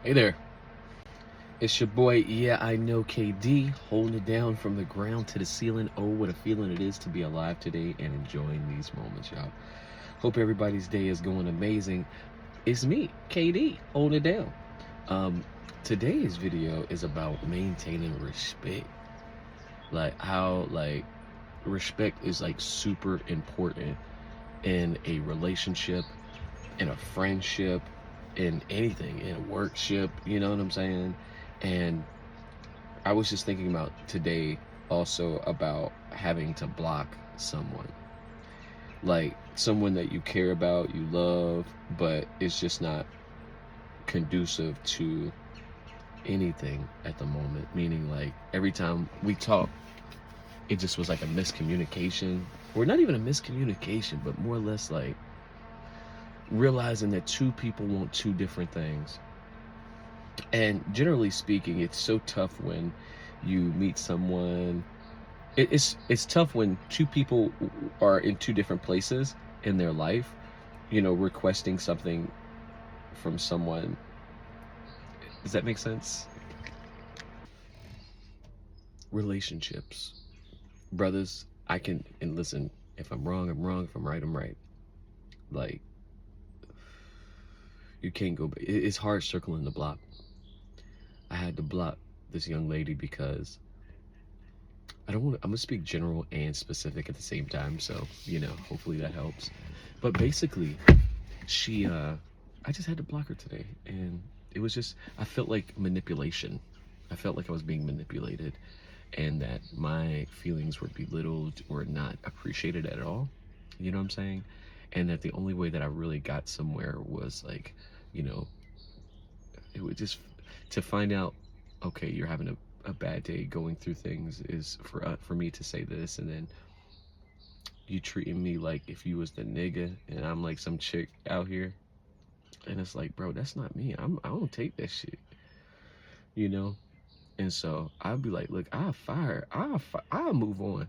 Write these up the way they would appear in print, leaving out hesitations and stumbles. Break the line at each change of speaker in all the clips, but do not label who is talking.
Hey there, it's your boy, yeah, I know KD, holding it down from the ground to the ceiling. Oh, what a feeling it is to be alive today and enjoying these moments, y'all. Hope everybody's day is going amazing. It's me, KD, holding it down. Um, Today's video is about maintaining respect. How respect is like super important in a relationship, in a friendship, in anything, in a workship, you know what I'm saying? And I was just thinking about today also about having to block someone. Like someone that you care about, you love, but it's just not conducive to anything at the moment. Meaning, like, every time we talk, it just was like a miscommunication. Or not even a miscommunication, but more or less like realizing that two people want two different things. And generally speaking, it's so tough when you meet someone. It's tough when two people are in two different places in their life, requesting something from someone. Does that make sense? Relationships, brothers, I can, and listen, if I'm wrong, I'm wrong. If I'm right, I'm right. Like, you can't go, it's hard circling the block. I had to block this young lady because I don't want to, I'm gonna speak general and specific at the same time, so hopefully that helps. But basically, she I just had to block her today, and it was just, I felt like manipulation. I felt like I was being manipulated, and that my feelings were belittled or not appreciated at all. You know what I'm saying? And that the only way that I really got somewhere was like, you know it would just, to find out, okay, you're having a bad day going through things, is for me to say this, and then you treating me like if you was the nigga and I'm like some chick out here. And it's like, bro, that's not me. I don't take that shit, you know. And so I'll be like, look, I'll move on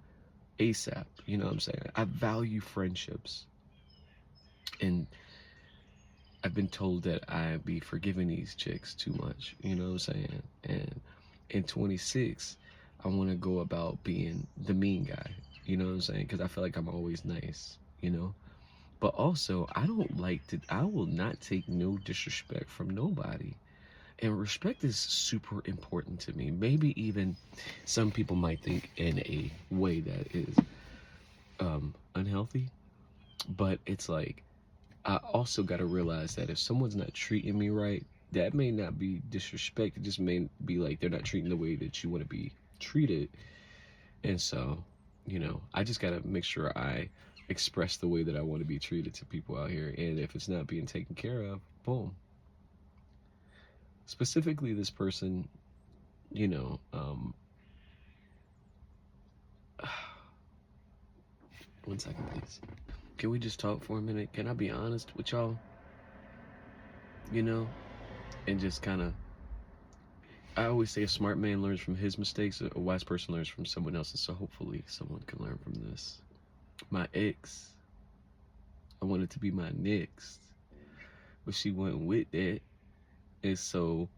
ASAP. You know what I'm saying? I value friendships, and I've been told that I be forgiving these chicks too much. You know what I'm saying? And in 26, I want to go about being the mean guy. You know what I'm saying? Because I feel like I'm always nice. You know. But also, I don't like to. I will not take no disrespect from nobody. And respect is super important to me. Maybe even some people might think in a way that is unhealthy, but it's like, I also got to realize that if someone's not treating me right, that may not be disrespect. It just may be like they're not treating the way that you want to be treated. And so, I just got to make sure I express the way that I want to be treated to people out here. And if it's not being taken care of, boom. Specifically, this person, you know, um, one second, please. Can we just talk for a minute? Can I be honest with y'all? You know, and just kind of, I always say a smart man learns from his mistakes, a wise person learns from someone else's. So hopefully someone can learn from this. My ex, I wanted to be my next, but she went with that. And so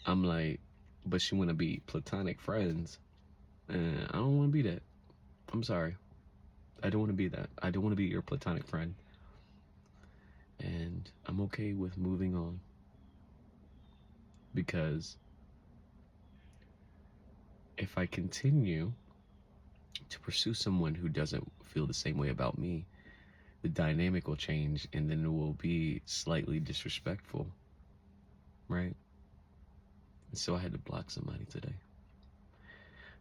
I'm like, but she want to be platonic friends. And I don't want to be that. I'm sorry. I don't want to be that. I don't want to be your platonic friend. And I'm okay with moving on, because if I continue to pursue someone who doesn't feel the same way about me, the dynamic will change, and then it will be slightly disrespectful, right? And so I had to block somebody today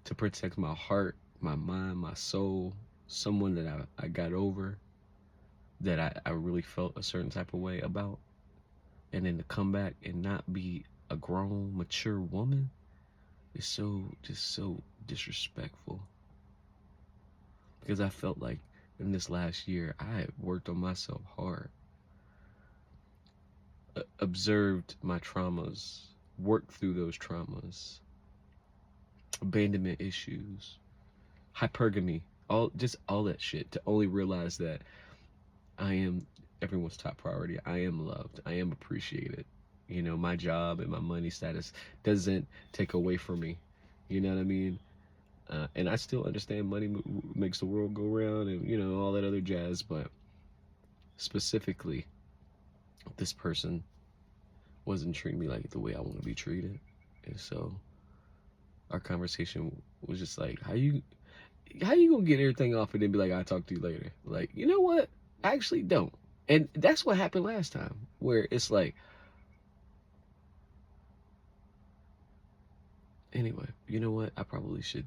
to protect my heart, my mind, my soul, someone that I got over, that I really felt a certain type of way about. And then to come back and not be a grown, mature woman is so disrespectful. Because I felt like in this last year, I had worked on myself hard, observed my traumas, worked through those traumas, abandonment issues, hypergamy, all that shit, to only realize that I am everyone's top priority. I am loved. I am appreciated. You know, my job and my money status doesn't take away from me. You know what I mean? And I still understand money makes the world go round, and you know all that other jazz. But specifically, this person wasn't treating me like the way I want to be treated, and so our conversation was just like, how you gonna get everything off and then be like, I'll talk to you later? Like, you know what? I actually don't. And that's what happened last time, where it's like, anyway, you know what? I probably should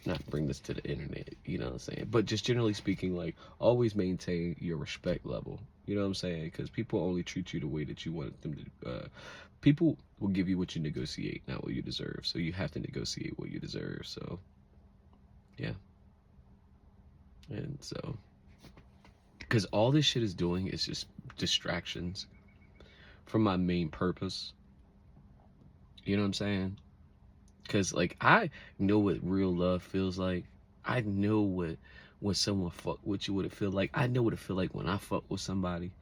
not bring this to the internet, you know what I'm saying? But just generally speaking, like, always maintain your respect level. You know what I'm saying? Because people only treat you the way that you want them to. People will give you what you negotiate, not what you deserve. So you have to negotiate what you deserve. So, yeah. And so, because all this shit is doing is just distractions from my main purpose. You know what I'm saying? Because, like, I know what real love feels like. I know what when someone fuck with you, what it feel like. I know what it feel like when I fuck with somebody.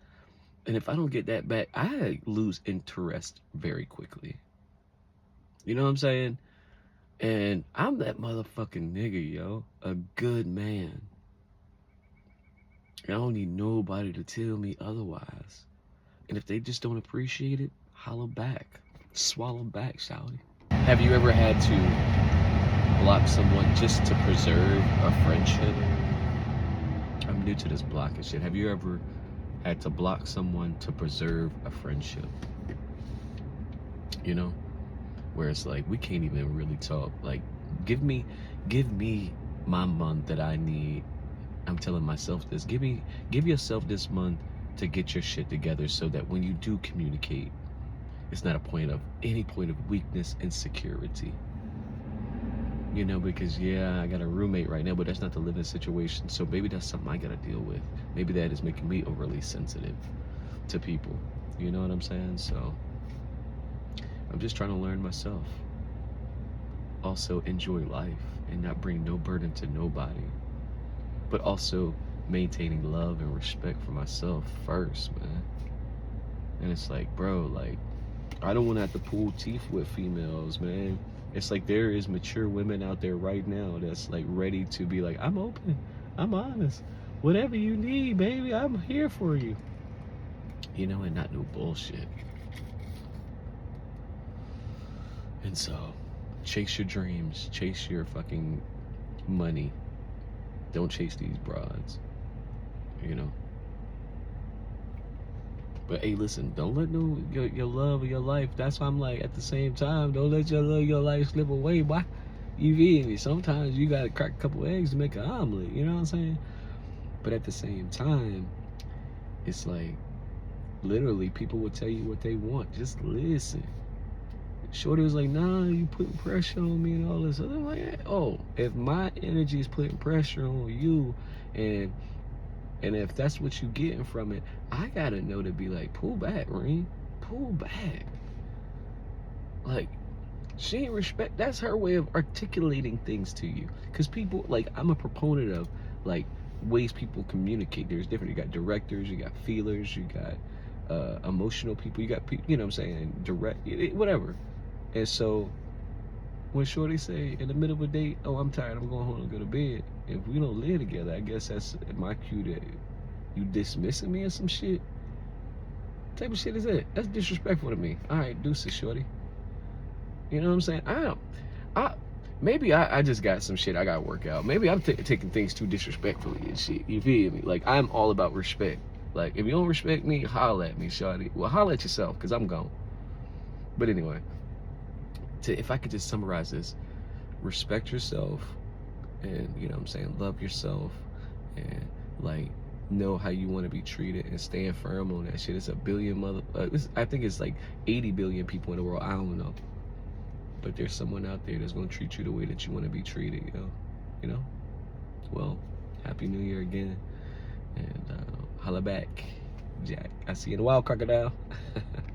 And if I don't get that back, I lose interest very quickly. You know what I'm saying? And I'm that motherfucking nigga, yo. A good man. I don't need nobody to tell me otherwise. And if they just don't appreciate it, holler back. Swallow back, shawty. Have you ever had to block someone just to preserve a friendship? I'm new to this blocking shit. Have you ever had to block someone to preserve a friendship? You know? Where it's like, we can't even really talk. Like, give me my month that I need. I'm telling myself this. Give yourself this month to get your shit together so that when you do communicate, it's not any point of weakness, insecurity. You know, because yeah, I got a roommate right now, but that's not the living situation. So maybe that's something I gotta deal with. Maybe that is making me overly sensitive to people. You know what I'm saying? So I'm just trying to learn myself. Also enjoy life and not bring no burden to nobody. But also maintaining love and respect for myself first, man. And it's like, bro, like, I don't want to have to pull teeth with females, man. It's like there is mature women out there right now that's like ready to be like, I'm open, I'm honest. Whatever you need, baby, I'm here for you. You know, and not no bullshit. And so, chase your dreams, chase your fucking money. Don't chase these broads, you know. But hey, listen, don't let your love of your life. That's why I'm like, at the same time, don't let your love of your life slip away, boy. You feel me? Sometimes you gotta crack a couple eggs to make an omelet. You know what I'm saying? But at the same time, it's like, literally, people will tell you what they want. Just listen. Shorty was like, nah, you putting pressure on me and all this. I'm like, oh, if my energy is putting pressure on you, and if that's what you getting from it, I gotta know to be like, pull back, Rain. Pull back. Like, she ain't respect. That's her way of articulating things to you. Because people, like, I'm a proponent of, like, ways people communicate. There's different. You got directors, you got feelers, you got emotional people, you got people, you know what I'm saying, direct, whatever. And so when shorty say in the middle of a date, oh, I'm tired, I'm going home and go to bed, if we don't live together, I guess that's my cue that you dismissing me or some shit. What type of shit is that? That's disrespectful to me. All right, deuces, shorty. You know what I'm saying? Maybe I just got some shit I gotta work out. Maybe I'm taking things too disrespectfully and shit. You feel me? Like, I'm all about respect. Like, if you don't respect me, holla at me, shawty. Well, holla at yourself, because I'm gone. But anyway, if I could just summarize this, respect yourself, and, you know what I'm saying, love yourself, and, like, know how you want to be treated, and stand firm on that shit. It's a billion I think it's like 80 billion people in the world. I don't know. But there's someone out there that's going to treat you the way that you want to be treated, you know? Well, Happy New Year again. And holla back, Jack. I see you in a while, crocodile.